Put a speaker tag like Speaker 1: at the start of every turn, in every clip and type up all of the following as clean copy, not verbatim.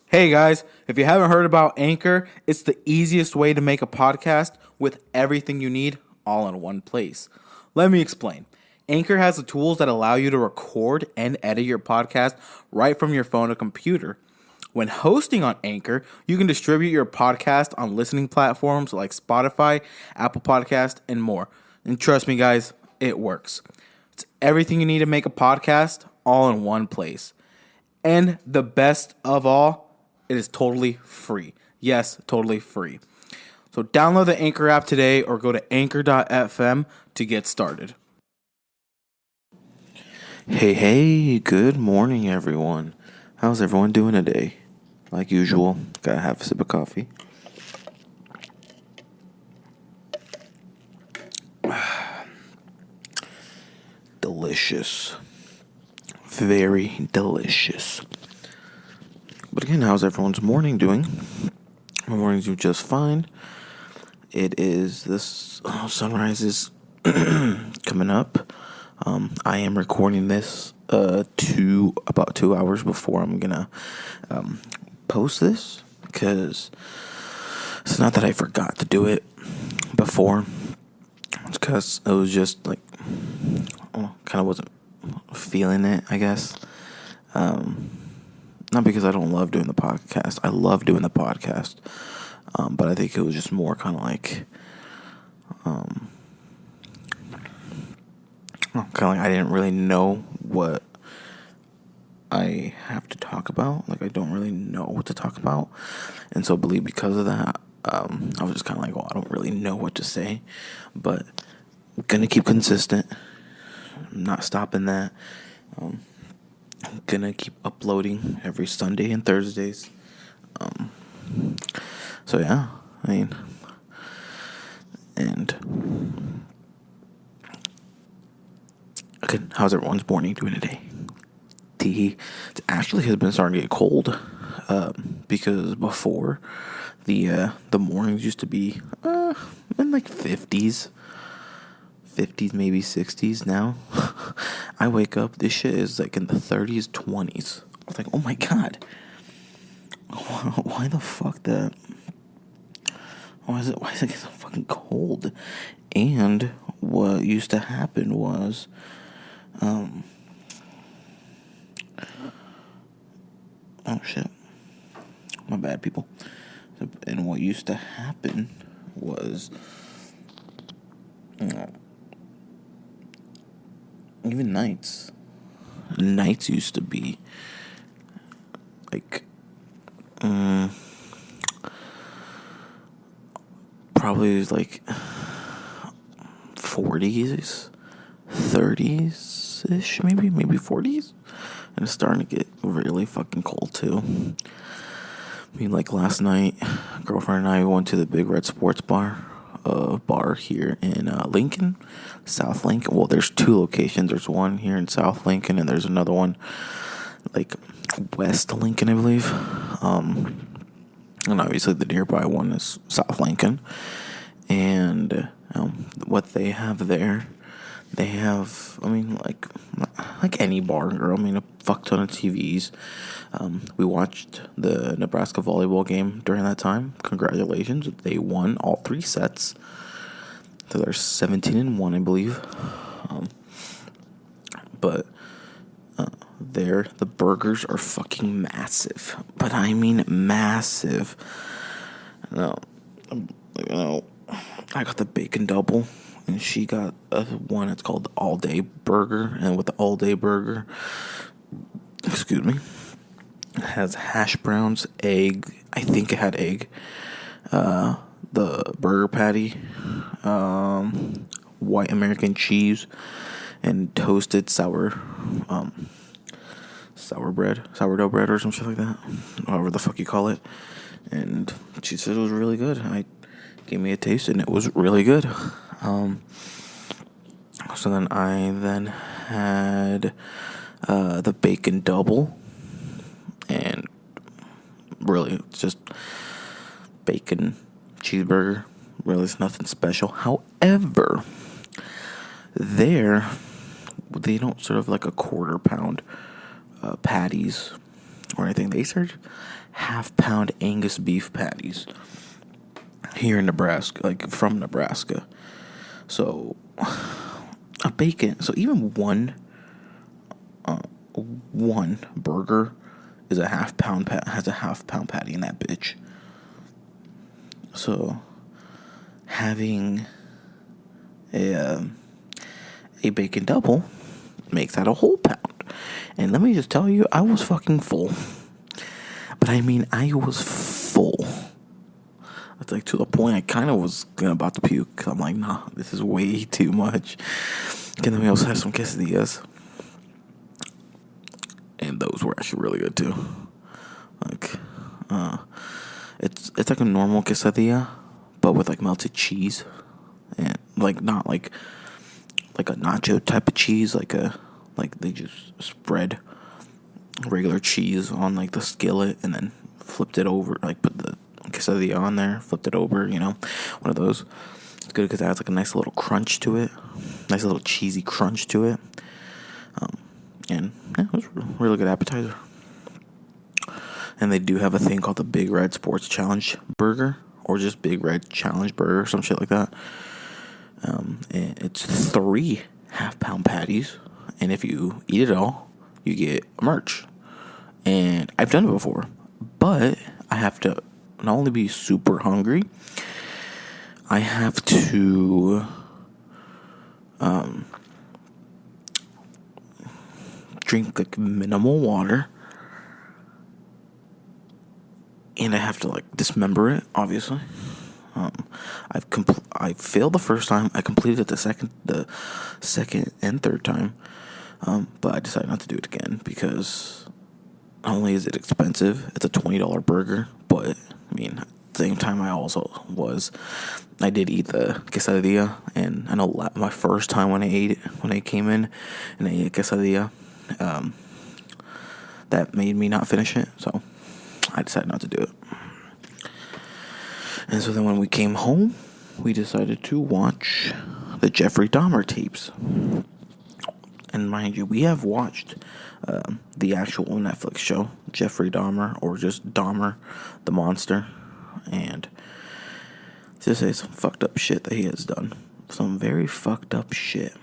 Speaker 1: Hey guys, if you haven't heard about Anchor, it's the easiest way to make a podcast with everything you need all in one place. Let me explain. Anchor has the tools that allow you to record and edit your podcast right from your phone or computer. When hosting on Anchor, you can distribute your podcast on listening platforms like Spotify, Apple Podcast, and more. And trust me guys, it works. It's everything you need to make a podcast all in one place. And the best of all, it is totally free. Yes, totally free. So download the Anchor app today or go to anchor.fm to get started.
Speaker 2: Hey, good morning, everyone. How's everyone doing today? Like usual, gotta have a sip of coffee. Delicious. Very delicious. But again, how's everyone's morning doing? My morning's doing just fine. It is this sunrise is coming up. I am recording this about 2 hours before I'm gonna post this, because it's not that I forgot to do it before. It's because it was just like kind of wasn't feeling it, I guess. Not because I don't love doing the podcast. I love doing the podcast. But I think it was just more kind of like, I didn't really know what I have to talk about. Like, I don't really know what to talk about. And so I believe because of that, I was just kind of like, well, I don't really know what to say. But I'm going to keep consistent. I'm not stopping that. I'm going to keep uploading every Sunday and Thursdays. So yeah, I mean, and okay, how's everyone's morning doing today? It actually has been starting to get cold, because before the mornings used to be in like 50s, maybe 60s. Now I wake up, this shit is like in the 30s, 20s. I was like, oh my god, why the fuck that? Why is it getting so fucking cold? And what used to happen was, oh shit, my bad, people. And what used to happen was, even nights used to be like, probably like 40s, 30s ish, maybe 40s. And it's starting to get really fucking cold too. I mean, like last night, girlfriend and I went to the Big Red Sports Bar here in Lincoln, South Lincoln. Well, there's two locations. There's one here in South Lincoln, and there's another one like West Lincoln, I believe. And obviously the nearby one is South Lincoln. And what they have there, they have, I mean, like any bar, girl. I mean, a fuck ton of TVs. We watched the Nebraska volleyball game during that time. Congratulations, they won all 3 sets. So they're 17-1, I believe. But there, the burgers are fucking massive. But I mean massive. No, I got the bacon double, and she got one that's called the all-day burger. And with the all-day burger, excuse me, it has hash browns, egg. I think it had egg. The burger patty, white American cheese, and toasted sourdough bread or some shit like that, however the fuck you call it. And she said it was really good. I gave me a taste, and it was really good. So then I had the bacon double, and really it's just bacon cheeseburger. Really, it's nothing special. However, they don't serve like a quarter pound patties or anything. They serve half-pound Angus beef patties here in Nebraska, like from Nebraska. So a bacon. So even one burger is a half-pound has a half-pound patty in that bitch. So having a bacon double makes that a whole pound. And let me just tell you, I was fucking full. But I mean, I was full. It's like to the point I kind of was about to puke. Because I'm like, nah, this is way too much. And then we also had some quesadillas. And those were actually really good too. Like, it's like a normal quesadilla, but with like melted cheese. And like, not like a nacho type of cheese, like they just spread regular cheese on like the skillet and then flipped it over, like put the quesadilla on there, flipped it over, one of those. It's good because it adds like a nice little crunch to it, nice little cheesy crunch to it. And yeah, it was a really good appetizer. And they do have a thing called the Big Red Sports Challenge Burger, or just Big Red Challenge Burger, some shit like that. And it's 3 half-pound patties, and if you eat it all, you get merch. And I've done it before, but I have to not only be super hungry, I have to drink like minimal water, and I have to like dismember it, obviously. I failed the first time. I completed it the second and third time, but I decided not to do it again because not only is it expensive, it's a $20 burger, but I mean, at the same time, I did eat the quesadilla, and I know my first time when I came in and I ate a quesadilla, that made me not finish it, so I decided not to do it. And so then when we came home, we decided to watch the Jeffrey Dahmer tapes. And mind you, we have watched the actual Netflix show, Jeffrey Dahmer, or just Dahmer, the monster. And to say some fucked up shit that he has done. Some very fucked up shit.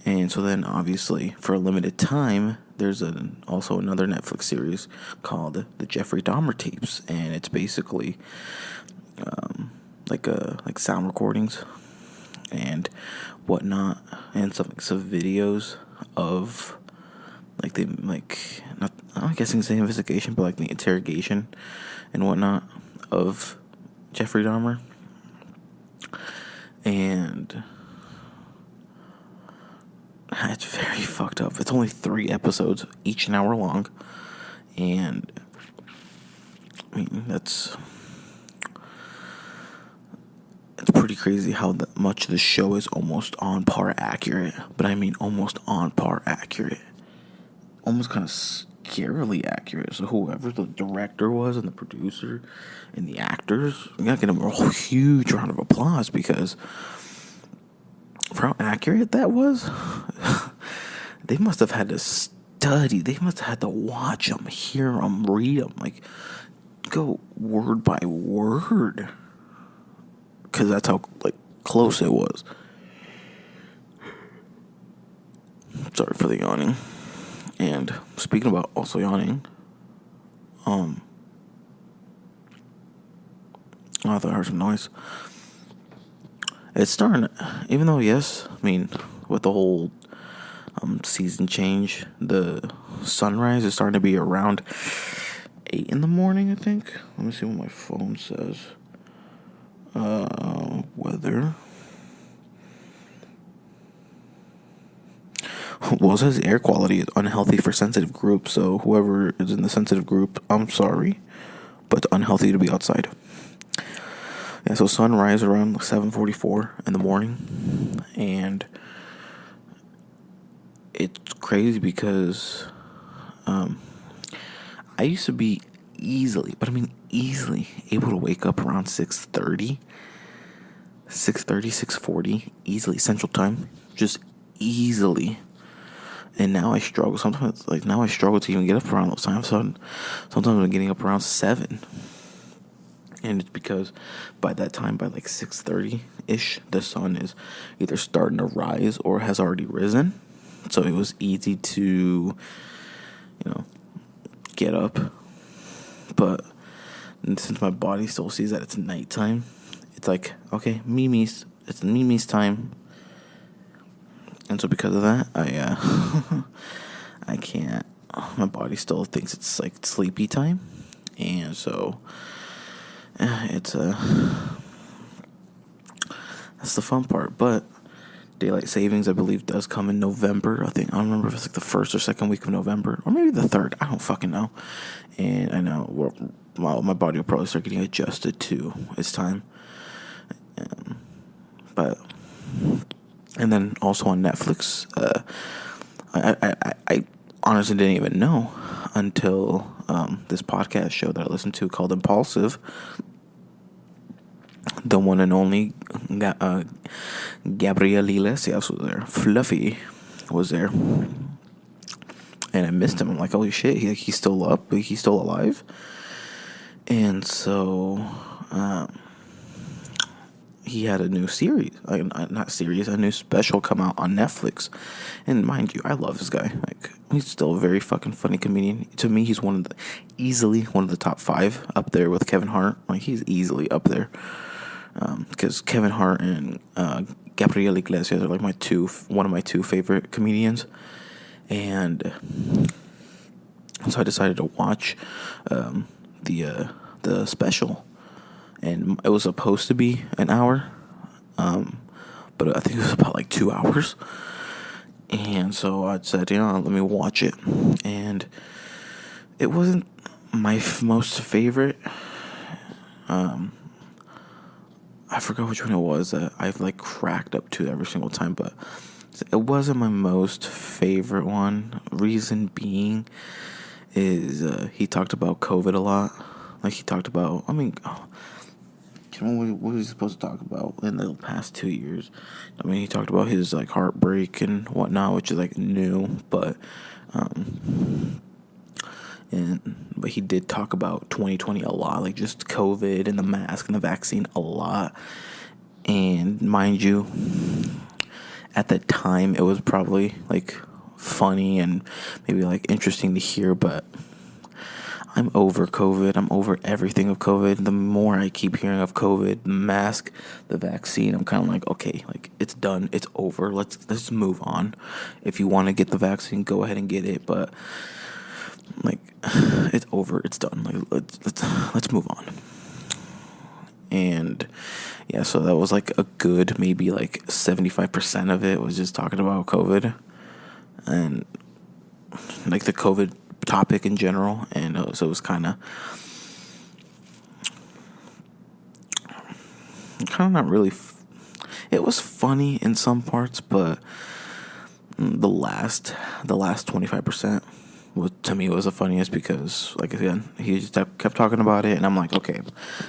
Speaker 2: And so then, obviously, for a limited time, there's also another Netflix series called The Jeffrey Dahmer Tapes, and it's basically like sound recordings and whatnot, and some videos of I'm not guessing it's the investigation, but like the interrogation and whatnot of Jeffrey Dahmer. And it's very fucked up. It's only 3 episodes, each an hour long. And I mean, it's pretty crazy how much the show is almost on par accurate. But I mean almost on par accurate. Almost kind of scarily accurate. So whoever the director was and the producer and the actors, we gotta give them a huge round of applause, because for how accurate that was, they must have had to study. They must have had to watch them, hear them, read them, like go word by word, because that's how like close it was. Sorry for the yawning. And speaking about also yawning, I thought I heard some noise. It's starting, even though, yes, I mean, with the whole season change, the sunrise is starting to be around 8 in the morning, I think. Let me see what my phone says. Weather. Well, it says air quality is unhealthy for sensitive groups, so whoever is in the sensitive group, I'm sorry, but it's unhealthy to be outside. Yeah, so sunrise around 7:44 in the morning, and it's crazy because I used to be easily able to wake up around 6:30, 6:40, easily Central Time, just easily. And now I struggle. Sometimes, like, now I struggle to even get up around those times. So sometimes I'm getting up around 7. And it's because by that time, by like 6:30-ish, the sun is either starting to rise or has already risen. So it was easy to, get up. But since my body still sees that it's nighttime, it's like, okay, it's Mimi's time. And so because of that, I can't. My body still thinks it's like sleepy time, and so it's that's the fun part. But daylight savings, I believe, does come in November. I don't remember if it's like the first or second week of November, or maybe the third. I don't fucking know. And I know my body will probably start getting adjusted to its time. But. And then also on Netflix, I honestly didn't even know until this podcast show that I listened to called Impulsive. The one and only Gabriel Iglesias was there. Fluffy was there. And I missed him. I'm like, holy shit, he's still up? He's still alive? And so... he had a new series, a new special come out on Netflix. And mind you, I love this guy. Like, he's still a very fucking funny comedian. To me, he's easily one of the top 5 up there with Kevin Hart. Like, he's easily up there. Because Kevin Hart and Gabriel Iglesias are like one of my two favorite comedians. And so I decided to watch the special. And it was supposed to be an hour, but I think it was about like 2 hours. And so I said, let me watch it. And it wasn't my most favorite. I forgot which one it was that I've like cracked up to every single time, but it wasn't my most favorite one. Reason being is he talked about COVID a lot. Like, he talked about, what was he supposed to talk about in the past 2 years? He talked about his like heartbreak and whatnot, which is like new, but he did talk about 2020 a lot, like just COVID and the mask and the vaccine a lot. And mind you, at the time it was probably like funny and maybe like interesting to hear, but I'm over COVID. I'm over everything of COVID. The more I keep hearing of COVID, the mask, the vaccine, I'm kind of like, okay, like, it's done. It's over. Let's move on. If you want to get the vaccine, go ahead and get it. But like, it's over. It's done. Like, let's move on. And yeah, so that was like a good, maybe like 75% of it was just talking about COVID and like the COVID topic in general. And so it was kind of not really it was funny in some parts, but the last 25% to me was the funniest, because like again, he just kept talking about it, and I'm like, okay,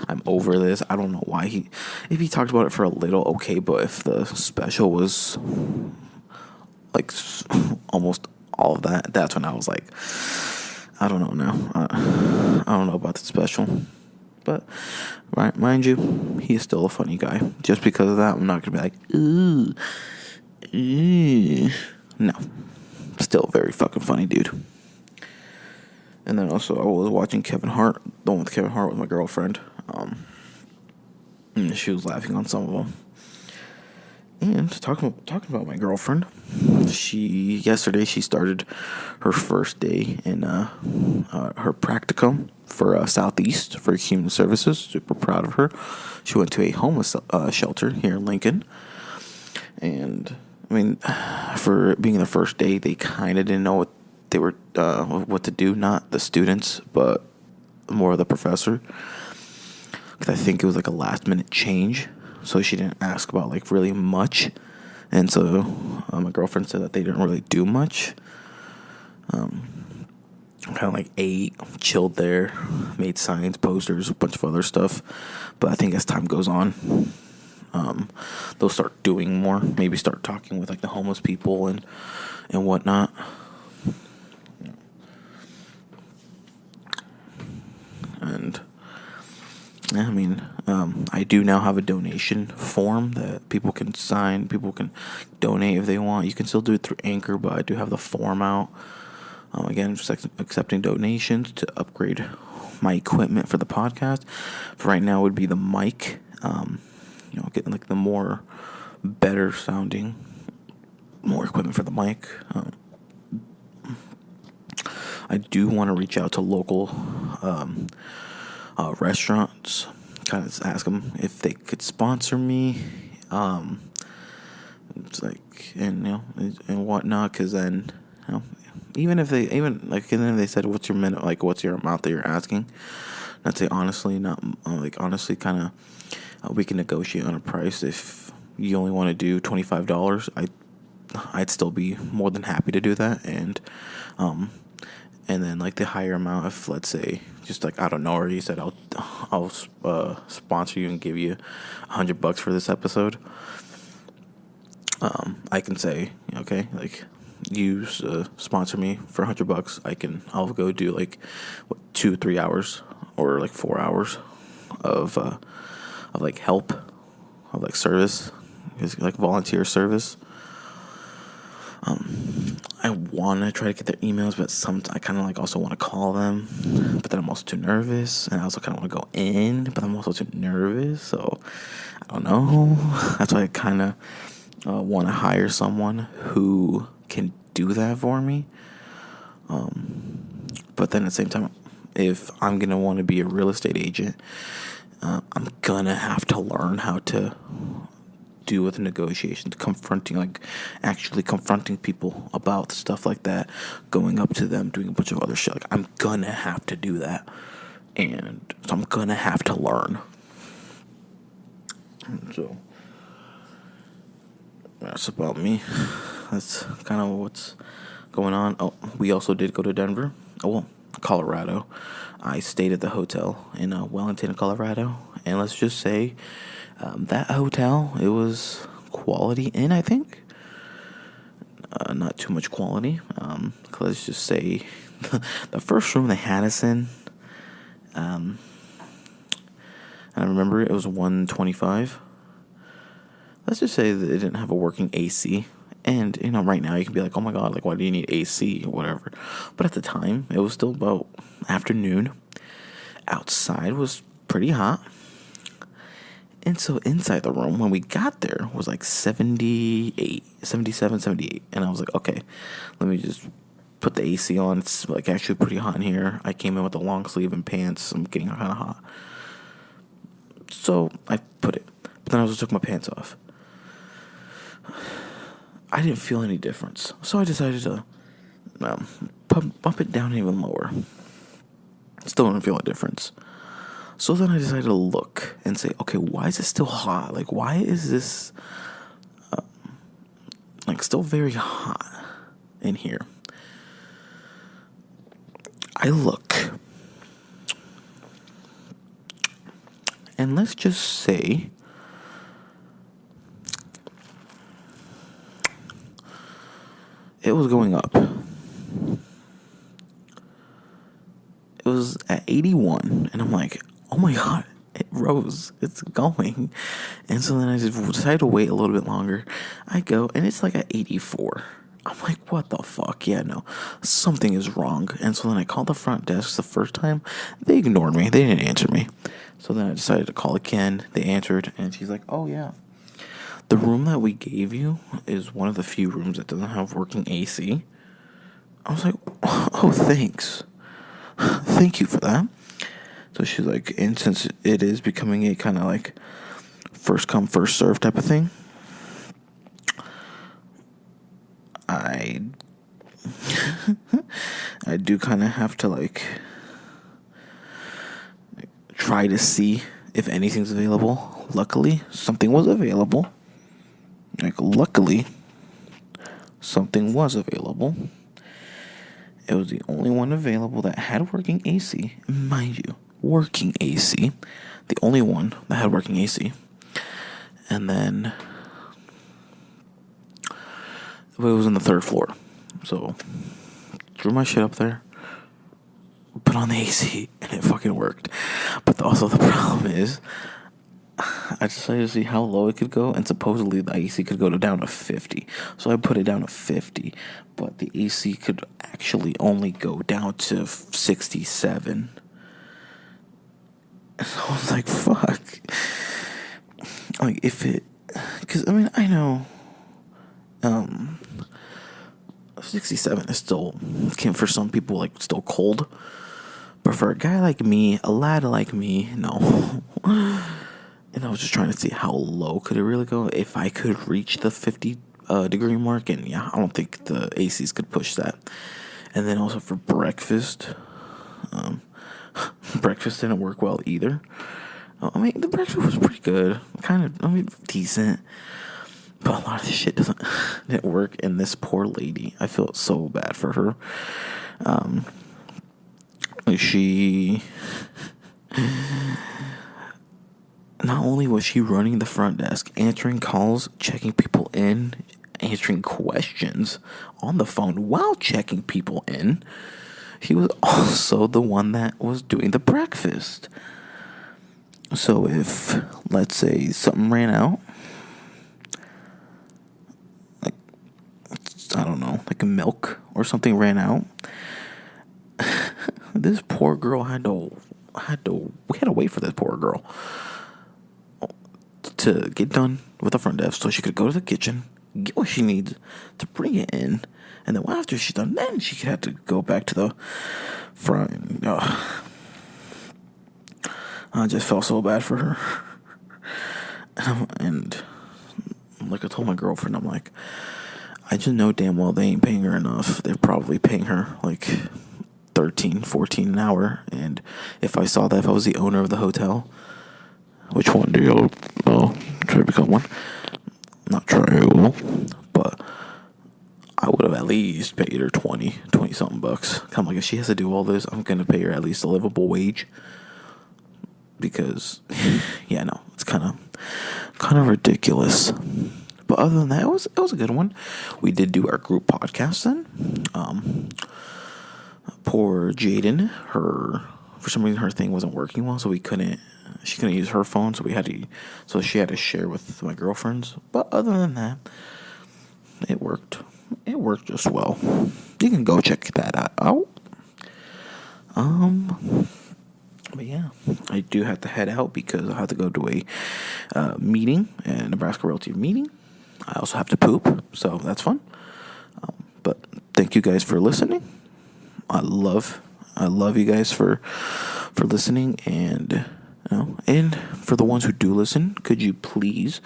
Speaker 2: I'm over this. I don't know why if he talked about it for a little, okay, but if the special was like almost all of that, that's when I was like, I don't know now. I don't know about the special. But, right, mind you, he is still a funny guy. Just because of that, I'm not going to be like, ooh. No. Still a very fucking funny dude. And then also, I was watching Kevin Hart, the one with Kevin Hart with my girlfriend. And she was laughing on some of them. And talking about my girlfriend, yesterday she started her first day in her practicum for Southeast for Human Services. Super proud of her. She went to a homeless shelter here in Lincoln. And I mean, for being the first day, they kind of didn't know what to do. Not the students, but more of the professor. Because I think it was like a last minute change. So she didn't ask about like really much. And so my girlfriend said that they didn't really do much. Kind of like ate, chilled there, made signs, posters, a bunch of other stuff. But I think as time goes on, they'll start doing more. Maybe start talking with like the homeless people and whatnot. I mean, I do now have a donation form that people can sign. People can donate if they want. You can still do it through Anchor, but I do have the form out. Again, just accepting donations to upgrade my equipment for the podcast. For right now, would be the mic. Getting like the more better sounding, more equipment for the mic. I do want to reach out to local restaurants, kind of ask them if they could sponsor me. It's like, and whatnot, because then, even if they said, what's your minute, like what's your amount that you're asking, I'd say honestly, kind of, we can negotiate on a price. If you only want to do $25, I'd still be more than happy to do that. And then like the higher amount, if let's say just like, I don't know, or you said I'll sponsor you and give you $100 for this episode, I can say, okay, like you sponsor me for $100. I'll go do like 2-3 hours or like 4 hours of like help, of like service, like volunteer service. I want to try to get their emails, but I kind of like also want to call them, but then I'm also too nervous, and I also kind of want to go in, but I'm also too nervous, so I don't know. That's why I kind of want to hire someone who can do that for me. But then at the same time, if I'm going to want to be a real estate agent, I'm going to have to learn how to do with negotiations, actually confronting people about stuff like that, going up to them, doing a bunch of other shit. Like, I'm gonna have to do that, and so I'm gonna have to learn. So that's about me. That's kind of what's going on. Oh, we also did go to Denver. Colorado. I stayed at the hotel in Wellington, Colorado, and let's just say that hotel, it was quality in, I think. Not too much quality. Let's just say the first room they had us in, I remember it was $125. Let's just say that it didn't have a working AC. And, right now you can be like, oh my God, like, why do you need AC or whatever? But at the time, it was still about afternoon. Outside was pretty hot. And so inside the room, when we got there, was like 78. And I was like, okay, let me just put the AC on. It's like actually pretty hot in here. I came in with a long sleeve and pants. I'm getting kind of hot. So I put it. But then I just took my pants off. I didn't feel any difference. So I decided to bump it down even lower. Still didn't feel a difference. So then I decided to look and say, okay, why is it still hot? Like, why is this, still very hot in here? I look. And let's just say it was going up. It was at 81, and I'm like, oh my God, it rose. It's going. And so then I just decided to wait a little bit longer. I go, and it's like at 84. I'm like, what the fuck? Yeah, no, something is wrong. And so then I called the front desk the first time. They ignored me. They didn't answer me. So then I decided to call again. They answered, and she's like, oh, yeah. The room that we gave you is one of the few rooms that doesn't have working AC. I was like, oh, thanks. Thank you for that. So she's like, and since it is becoming a kind of like first come, first serve type of thing, I do kind of have to like try to see if anything's available. Luckily, something was available. Luckily, something was available. It was the only one available that had working AC. Mind you, working AC. The only one that had working AC. And then it was on the 3rd floor. So threw my shit up there, put on the AC, and it it fucking worked. But also the problem is, I decided to see how low it could go, and supposedly the AC could go down to 50. So I put it down to 50, but the AC could actually only go down to 67. And I was like, fuck. Like, if it... Because, I mean, I know... 67 is still... For some people, like, still cold. But for a guy like me, a lad like me, no. And I was just trying to see how low could it really go if I could reach the 50 degree mark. And yeah, I don't think the ACs could push that. And then also for breakfast, breakfast didn't work well either. I mean, the breakfast was pretty good, decent. But a lot of this shit didn't work. And this poor lady, I feel so bad for her. She... Not only was she running the front desk, answering calls, checking people in, answering questions on the phone while checking people in, he was also the one that was doing the breakfast. So if, let's say, something ran out, like, I don't know, like milk or something ran out, this poor girl we had to wait for this poor girl to get done with the front desk so she could go to the kitchen, get what she needs to bring it in, and then after she's done, then she could have to go back to the front. I just felt so bad for her. And like I told my girlfriend, I'm like, I just know damn well they ain't paying her enough. They're probably paying her like $13, $14 an hour. And if I saw that, if I was the owner of the hotel, which one do you try to become one? Not try, but I would have at least paid her 20 something bucks. I'm like, if she has to do all this, I'm gonna pay her at least a livable wage. Because yeah, no, it's kind of ridiculous. But other than that, it was a good one. We did do our group podcast then. Poor Jaden, for some reason her thing wasn't working well, so she couldn't use her phone, so she had to share with my girlfriends. But other than that, it worked just well. You can go check that out. But yeah, I do have to head out because I have to go to a meeting, a Nebraska Realty meeting. I also have to poop, so that's fun. But thank you guys for listening. I love you guys for listening, and and for the ones who do listen, could you please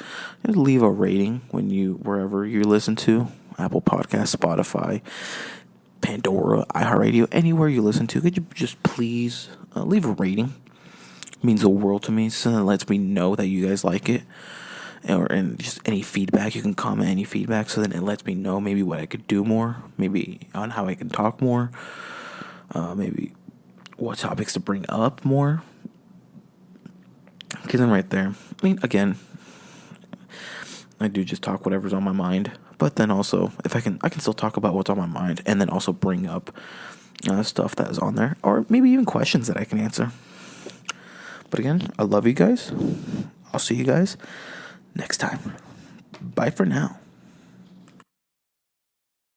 Speaker 2: leave a rating wherever you listen to, Apple Podcasts, Spotify, Pandora, iHeartRadio, anywhere you listen to. Could you just please leave a rating? It means the world to me. So it lets me know that you guys like it. And just any feedback, you can comment any feedback. So then it lets me know maybe what I could do more, maybe on how I can talk more, maybe what topics to bring up more. Because then right there, I mean, again, I do just talk whatever's on my mind. But then also, if I can still talk about what's on my mind, and then also bring up stuff that is on there, or maybe even questions that I can answer. But again, I love you guys. I'll see you guys next time. Bye for now.